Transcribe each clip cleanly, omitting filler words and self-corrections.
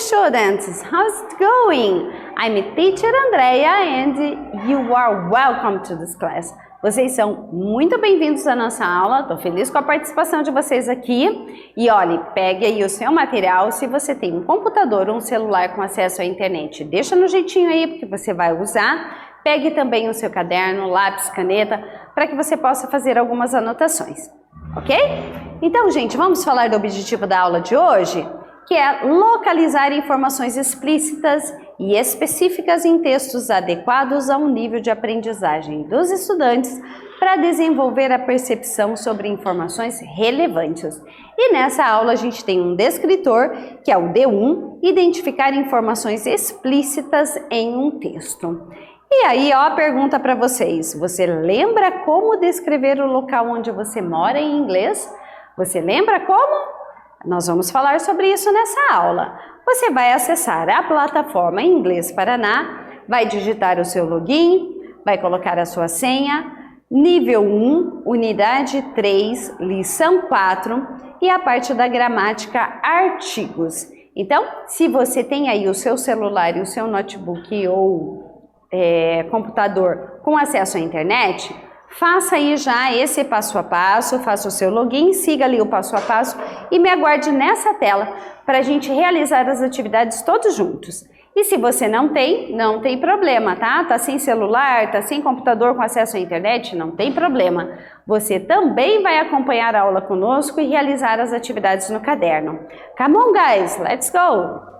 students, how's it going? I'm teacher Andrea and you are welcome to this class. Vocês são muito bem-vindos à nossa aula, estou feliz com a participação de vocês aqui. E olhe, pegue aí o seu material, se você tem um computador ou um celular com acesso à internet, deixa no jeitinho aí, porque você vai usar. Pegue também o seu caderno, lápis, caneta, para que você possa fazer algumas anotações, ok? Então, gente, vamos falar do objetivo da aula de hoje, que é localizar informações explícitas e específicas em textos adequados ao nível de aprendizagem dos estudantes para desenvolver a percepção sobre informações relevantes. E nessa aula a gente tem um descritor, que é o D1, identificar informações explícitas em um texto. E aí, ó, a pergunta para vocês, você lembra como descrever o local onde você mora em inglês? Você lembra como? Nós vamos falar sobre isso nessa aula. Você vai acessar a plataforma Inglês Paraná, vai digitar o seu login, vai colocar a sua senha, nível 1, unidade 3, lição 4 e a parte da gramática artigos. Então, se você tem aí o seu celular e o seu notebook ou computador com acesso à internet, faça aí já esse passo a passo, faça o seu login, siga ali o passo a passo e me aguarde nessa tela para a gente realizar as atividades todos juntos. E se você não tem problema, tá? Tá sem celular, tá sem computador com acesso à internet, não tem problema. Você também vai acompanhar a aula conosco e realizar as atividades no caderno. Come on, guys, let's go!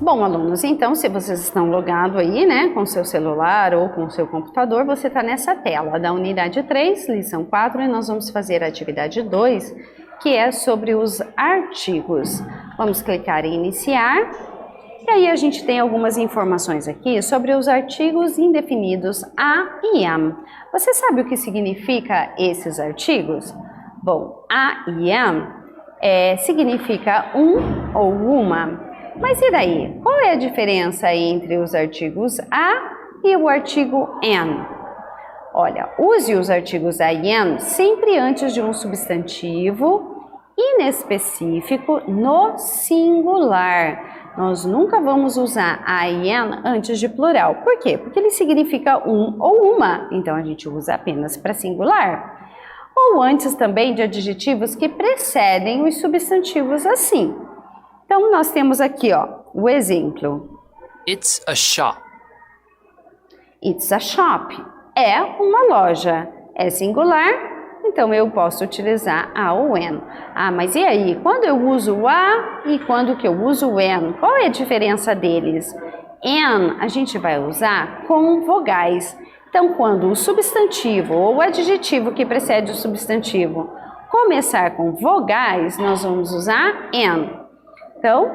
Bom, alunos, então, se vocês estão logados aí, né, com seu celular ou com seu computador, você está nessa tela da unidade 3, lição 4, e nós vamos fazer a atividade 2, que é sobre os artigos. Vamos clicar em iniciar, e aí a gente tem algumas informações aqui sobre os artigos indefinidos a e am. Você sabe o que significa esses artigos? Bom, a e am significa um ou uma. Mas e daí? Qual é a diferença entre os artigos a e o artigo an? Olha, use os artigos a e an sempre antes de um substantivo inespecífico no singular. Nós nunca vamos usar a e an antes de plural. Por quê? Porque ele significa um ou uma, então a gente usa apenas para singular. Ou antes também de adjetivos que precedem os substantivos assim. Então, nós temos aqui, ó, o exemplo. It's a shop. It's a shop. É uma loja. É singular, então eu posso utilizar a ou an. Ah, mas e aí? Quando eu uso o a e quando que eu uso o an? Qual é a diferença deles? An a gente vai usar com vogais. Então, quando o substantivo ou o adjetivo que precede o substantivo começar com vogais, nós vamos usar an. Então,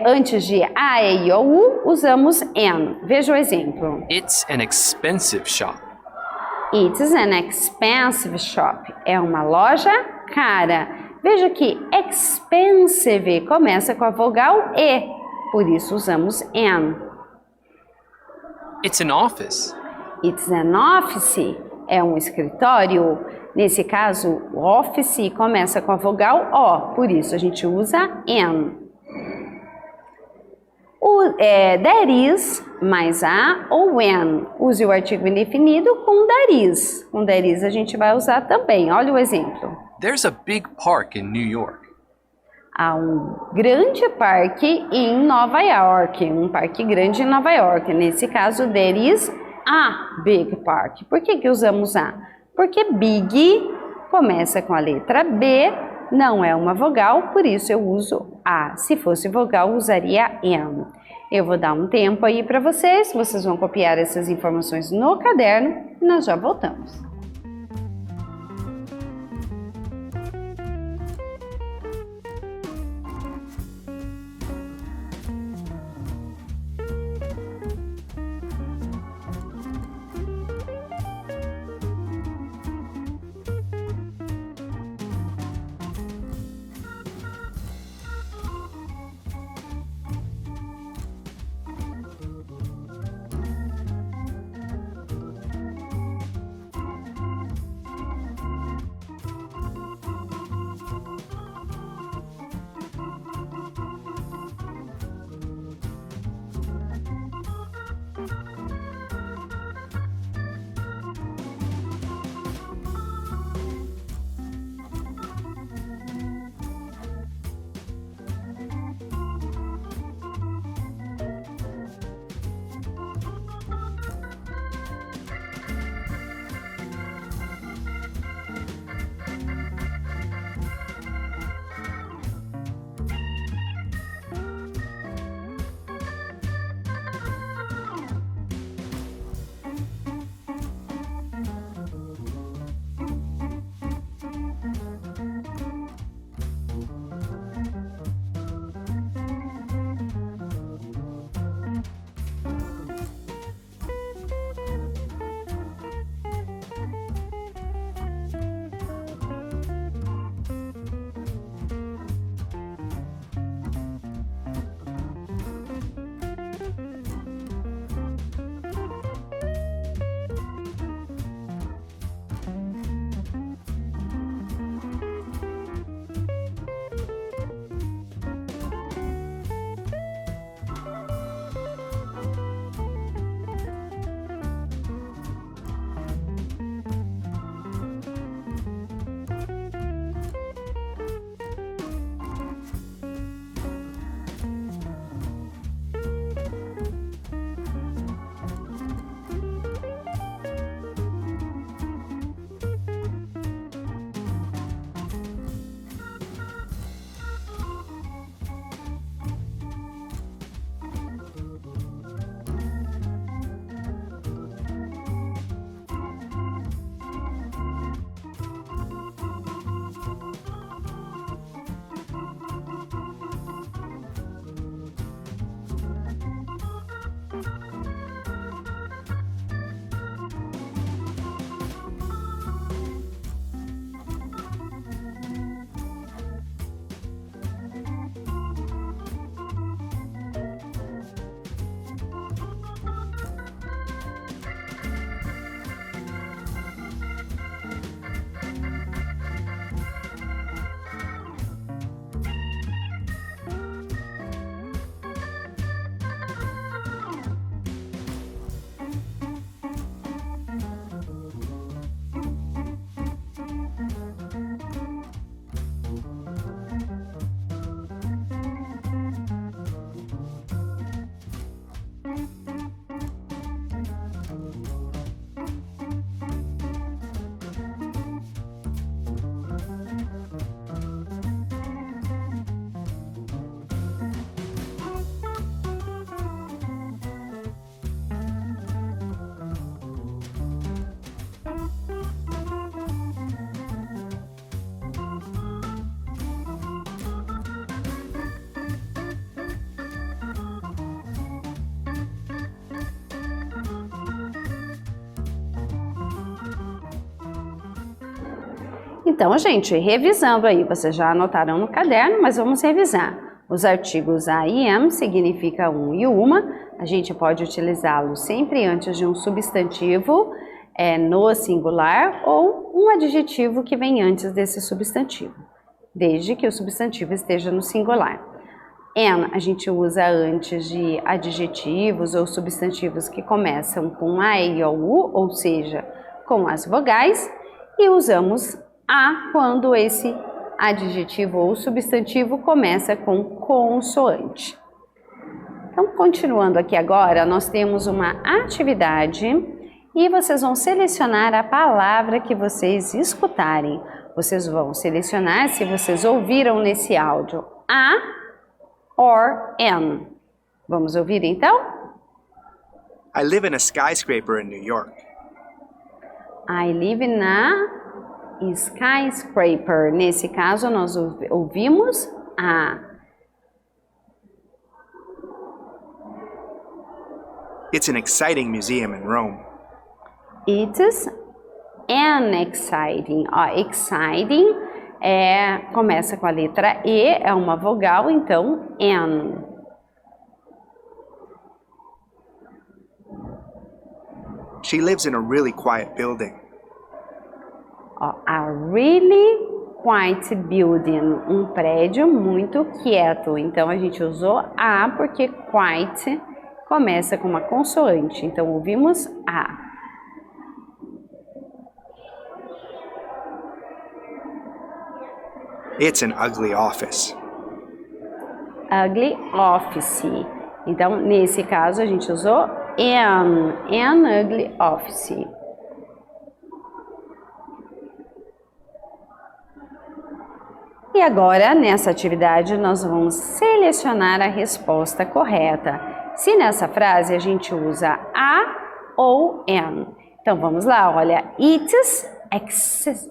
antes de a, e, i, o, u, usamos an. Veja o exemplo. It's an expensive shop. It's an expensive shop. É uma loja cara. Veja que expensive começa com a vogal E, por isso usamos an. It's an office. It's an office. É um escritório. Nesse caso, o office começa com a vogal O, por isso a gente usa an. There is mais a ou an. Use o artigo indefinido com there is. Com there is a gente vai usar também. Olha o exemplo. There's a big park in New York. Há um grande parque em Nova York. Um parque grande em Nova York. Nesse caso, there is a big park. Por que usamos a? Porque big começa com a letra B, não é uma vogal, por isso eu uso a. Se fosse vogal, usaria am. Eu vou dar um tempo aí para vocês vão copiar essas informações no caderno e nós já voltamos. Então, gente, revisando aí, vocês já anotaram no caderno, mas vamos revisar. Os artigos a e am significa um e uma. A gente pode utilizá-los sempre antes de um substantivo no singular ou um adjetivo que vem antes desse substantivo, desde que o substantivo esteja no singular. An a gente usa antes de adjetivos ou substantivos que começam com a, e ou u, ou seja, com as vogais, e usamos a quando esse adjetivo ou substantivo começa com consoante. Então, continuando aqui agora, nós temos uma atividade e vocês vão selecionar a palavra que vocês escutarem. Vocês vão selecionar se vocês ouviram nesse áudio a or an. Vamos ouvir então? I live in a skyscraper in New York. I live in a skyscraper. Nesse caso, nós ouvimos a. It's an exciting museum in Rome. It's an exciting. Ó, exciting começa com a letra E, é uma vogal, então an. She lives in a really quiet building. Ó, a really quiet building, um prédio muito quieto. Então a gente usou a porque quiet começa com uma consoante. Então ouvimos a. It's an ugly office. Ugly office. Então, nesse caso, a gente usou an ugly office. E agora, nessa atividade, nós vamos selecionar a resposta correta. Se nessa frase a gente usa a ou an. Então, vamos lá, olha. It's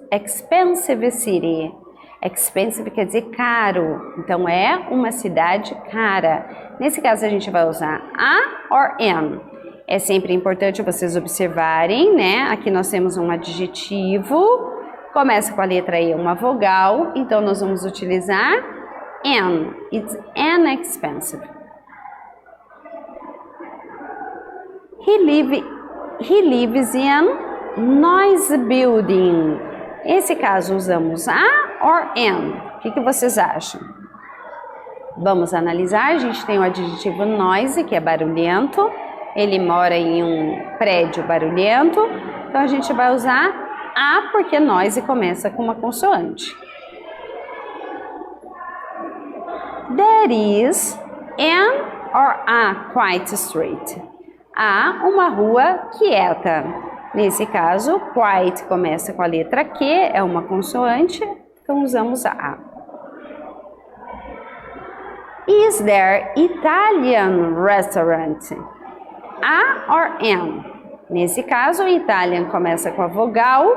expensive city. Expensive quer dizer caro, então é uma cidade cara. Nesse caso a gente vai usar a or an. É sempre importante vocês observarem, né? Aqui nós temos um adjetivo, começa com a letra E, uma vogal, então nós vamos utilizar an. It's an expensive. He lives in noisy building. Nesse caso usamos a or an. O que vocês acham? Vamos analisar. A gente tem o adjetivo noisy, que é barulhento. Ele mora em um prédio barulhento. Então a gente vai usar a porque noisy começa com uma consoante. There is an or a quiet street. Há uma rua quieta. Nesse caso, quiet começa com a letra Q, é uma consoante, então usamos a. Is there Italian restaurant? A or an? Nesse caso, Italian começa com a vogal,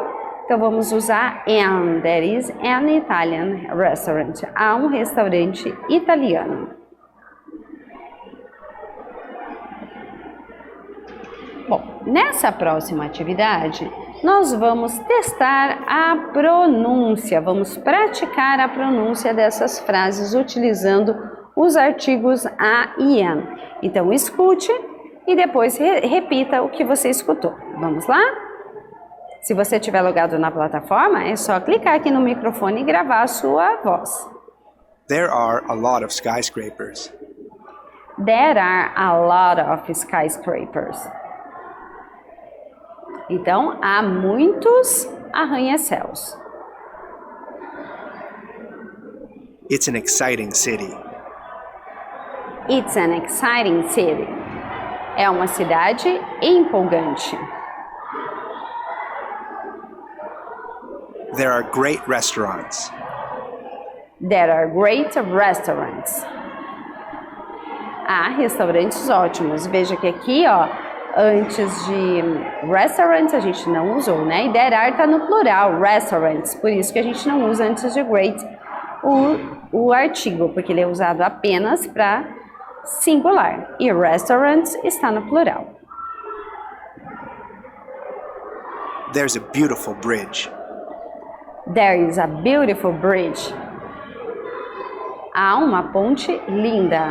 então vamos usar an. There is an Italian restaurant. Há um restaurante italiano. Bom, nessa próxima atividade, nós vamos testar a pronúncia, vamos praticar a pronúncia dessas frases utilizando os artigos a e am. Então, escute e depois repita o que você escutou. Vamos lá? Se você estiver logado na plataforma, é só clicar aqui no microfone e gravar a sua voz. There are a lot of skyscrapers. There are a lot of skyscrapers. Então, há muitos arranha-céus. It's an exciting city. It's an exciting city. É uma cidade empolgante. There are great restaurants. There are great restaurants. Há restaurantes ótimos. Veja que aqui, ó, antes de restaurants a gente não usou, né? E there are tá no plural, restaurants. Por isso que a gente não usa antes de great o artigo, porque ele é usado apenas para singular. E restaurants está no plural. There's a beautiful bridge. There is a beautiful bridge. Há uma ponte linda.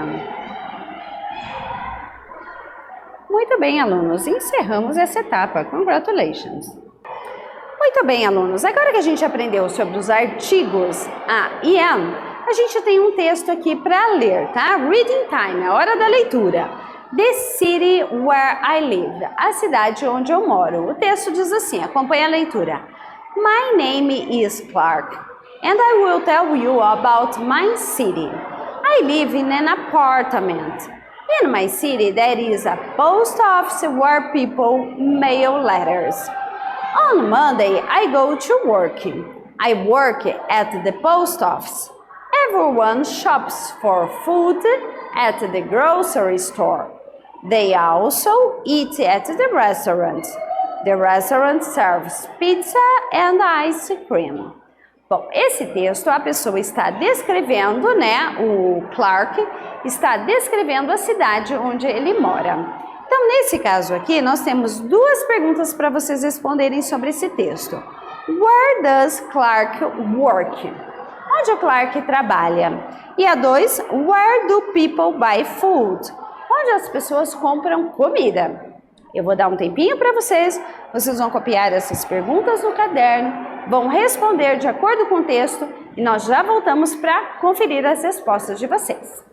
Muito bem, alunos. Encerramos essa etapa. Congratulations. Muito bem, alunos. Agora que a gente aprendeu sobre os artigos a e am, a gente tem um texto aqui para ler, tá? Reading time, a hora da leitura. The city where I live, a cidade onde eu moro. O texto diz assim, acompanhe a leitura. My name is Clark, and I will tell you about my city. I live in an apartment. In my city, there is a post office where people mail letters. On Monday, I go to work. I work at the post office. Everyone shops for food at the grocery store. They also eat at the restaurant. The restaurant serves pizza and ice cream. Bom, esse texto a pessoa está descrevendo, né? O Clark está descrevendo a cidade onde ele mora. Então, nesse caso aqui, nós temos duas perguntas para vocês responderem sobre esse texto. Where does Clark work? Onde o Clark trabalha? E a 2, where do people buy food? Onde as pessoas compram comida? Eu vou dar um tempinho para vocês vão copiar essas perguntas no caderno, vão responder de acordo com o texto e nós já voltamos para conferir as respostas de vocês.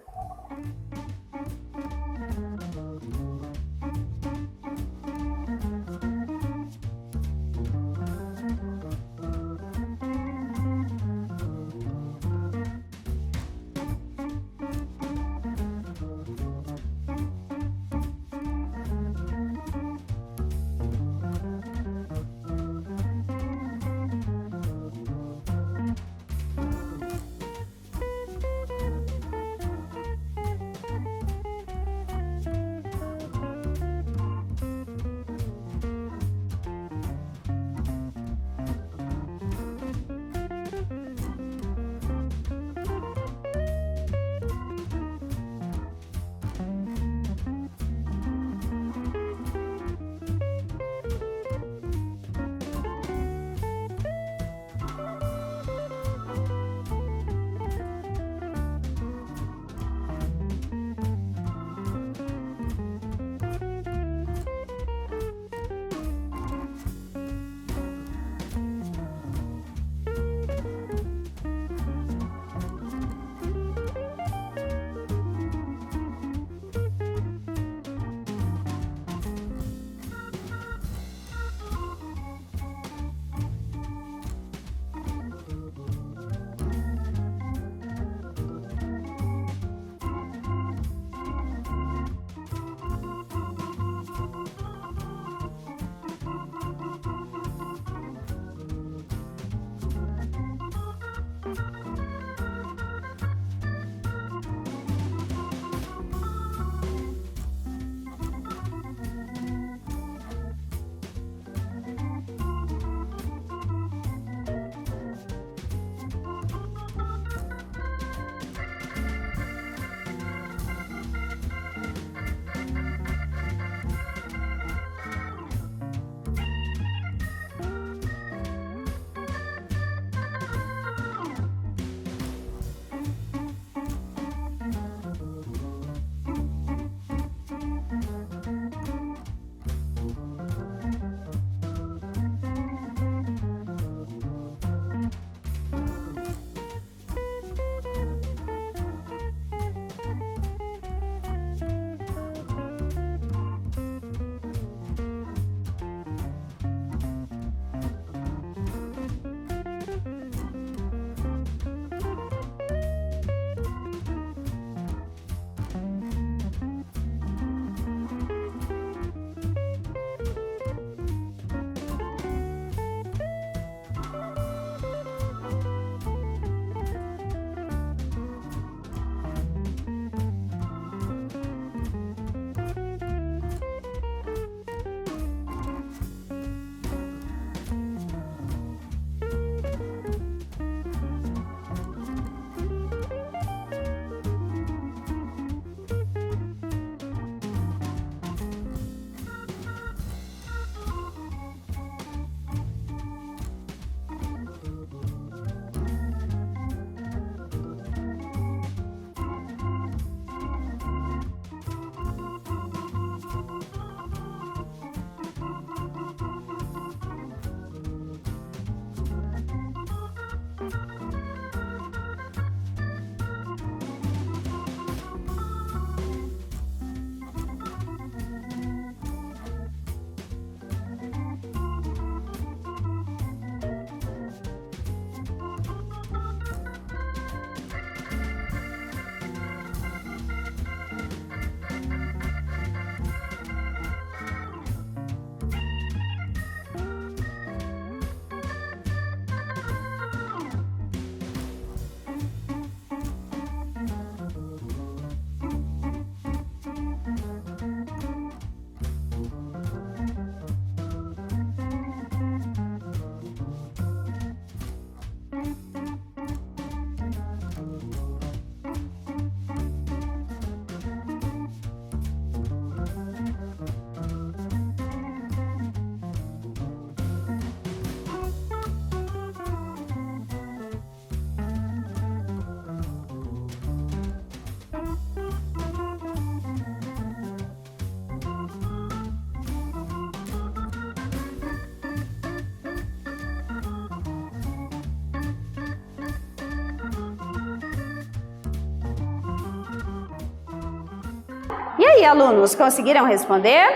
E aí, alunos, conseguiram responder?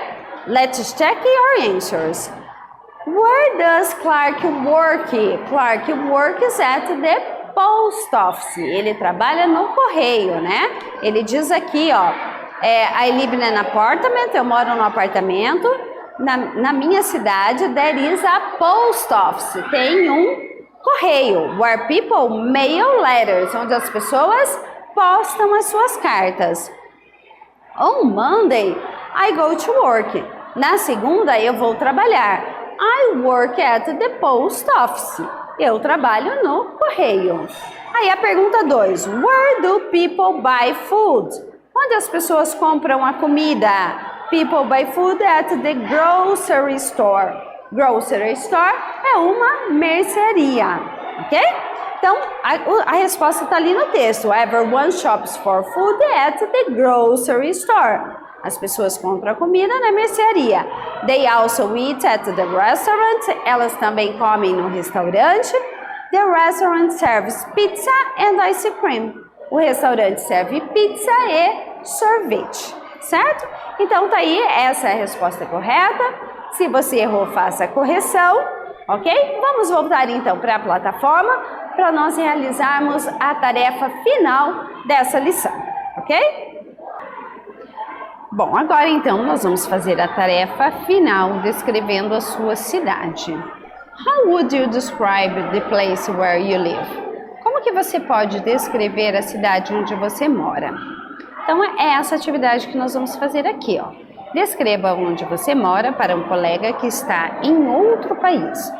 Let's check your answers. Where does Clark work? Clark works at the post office. Ele trabalha no correio, né? Ele diz aqui, ó, I live in an apartment, eu moro num apartamento. Na minha cidade, there is a post office. Tem um correio, where people mail letters, onde as pessoas postam as suas cartas. On Monday, I go to work. Na segunda, eu vou trabalhar. I work at the post office. Eu trabalho no correio. Aí a pergunta 2. Where do people buy food? Onde as pessoas compram a comida? People buy food at the grocery store. Grocery store é uma mercearia, ok? Então, a resposta está ali no texto. Everyone shops for food at the grocery store. As pessoas compram comida na mercearia. They also eat at the restaurant. Elas também comem no restaurante. The restaurant serves pizza and ice cream. O restaurante serve pizza e sorvete, certo? Então tá aí, essa é a resposta correta. Se você errou, faça a correção, ok? Vamos voltar então para a plataforma para nós realizarmos a tarefa final dessa lição, ok? Bom, agora então nós vamos fazer a tarefa final descrevendo a sua cidade. How would you describe the place where you live? Como que você pode descrever a cidade onde você mora? Então é essa atividade que nós vamos fazer aqui, ó. Descreva onde você mora para um colega que está em outro país.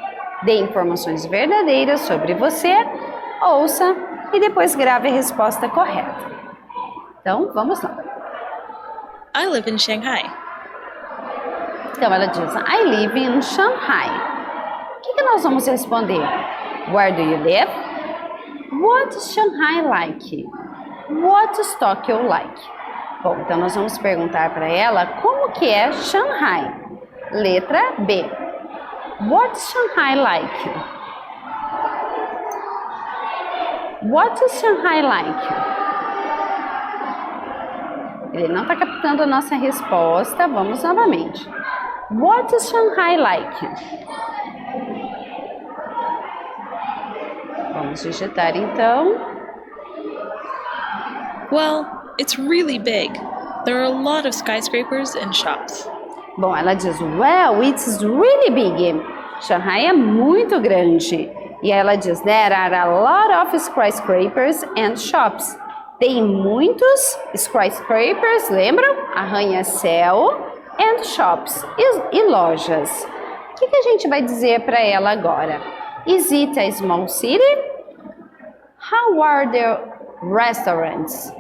Dê informações verdadeiras sobre você, ouça e depois grave a resposta correta. Então, vamos lá. I live in Shanghai. Então ela diz, I live in Shanghai. O que nós vamos responder? Where do you live? What is Shanghai like? What is Tokyo like? Bom, então nós vamos perguntar para ela como que é Shanghai. Letra B. What is Shanghai like? What is Shanghai like? Ele não está captando a nossa resposta. Vamos novamente. What is Shanghai like? Vamos digitar então. Well, it's really big. There are a lot of skyscrapers and shops. Bom, ela diz, well, it's really big. Shanghai é muito grande. E ela diz, there are a lot of skyscrapers and shops. Tem muitos skyscrapers, lembram? Arranha-céu, and shops, e lojas. O que a gente vai dizer para ela agora? Is it a small city? How are the restaurants?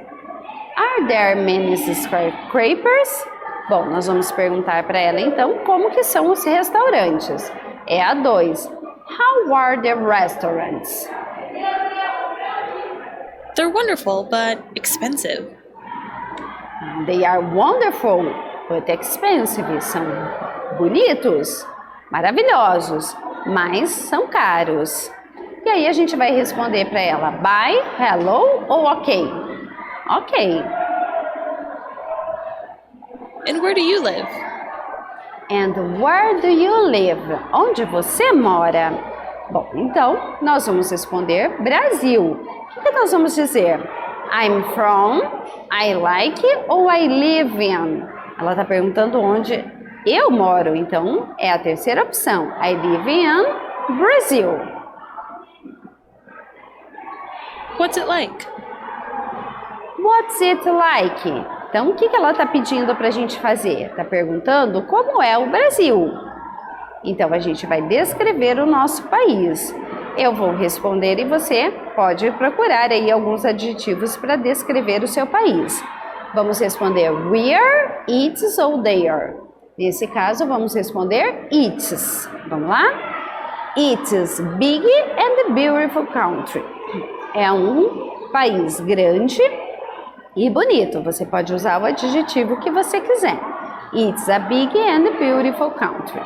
Are there many skyscrapers? Bom, nós vamos perguntar para ela então como que são os restaurantes. É a 2. How are the restaurants? They're wonderful, but expensive. They are wonderful, but expensive. São bonitos, maravilhosos, mas são caros. E aí a gente vai responder para ela bye, hello ou ok? Ok. And where do you live? And where do you live? Onde você mora? Bom, então nós vamos responder Brasil. O que nós vamos dizer? I'm from, I like ou I live in? Ela está perguntando onde eu moro, então é a terceira opção. I live in Brazil. What's it like? What's it like? Então, o que ela está pedindo para a gente fazer? Está perguntando como é o Brasil. Então, a gente vai descrever o nosso país. Eu vou responder e você pode procurar aí alguns adjetivos para descrever o seu país. Vamos responder where, it's ou there. Nesse caso, vamos responder it's. Vamos lá? It's big and beautiful country. É um país grande e bonito. Você pode usar o adjetivo que você quiser. It's a big and beautiful country.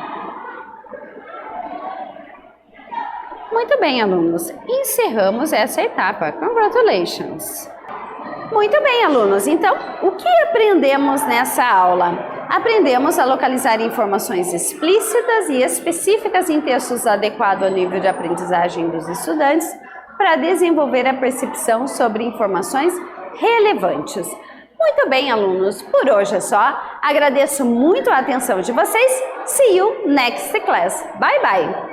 Muito bem, alunos. Encerramos essa etapa. Congratulations! Muito bem, alunos. Então, o que aprendemos nessa aula? Aprendemos a localizar informações explícitas e específicas em textos adequados ao nível de aprendizagem dos estudantes para desenvolver a percepção sobre informações relevantes. Muito bem, alunos. Por hoje é só. Agradeço muito a atenção de vocês. See you next class. Bye, bye.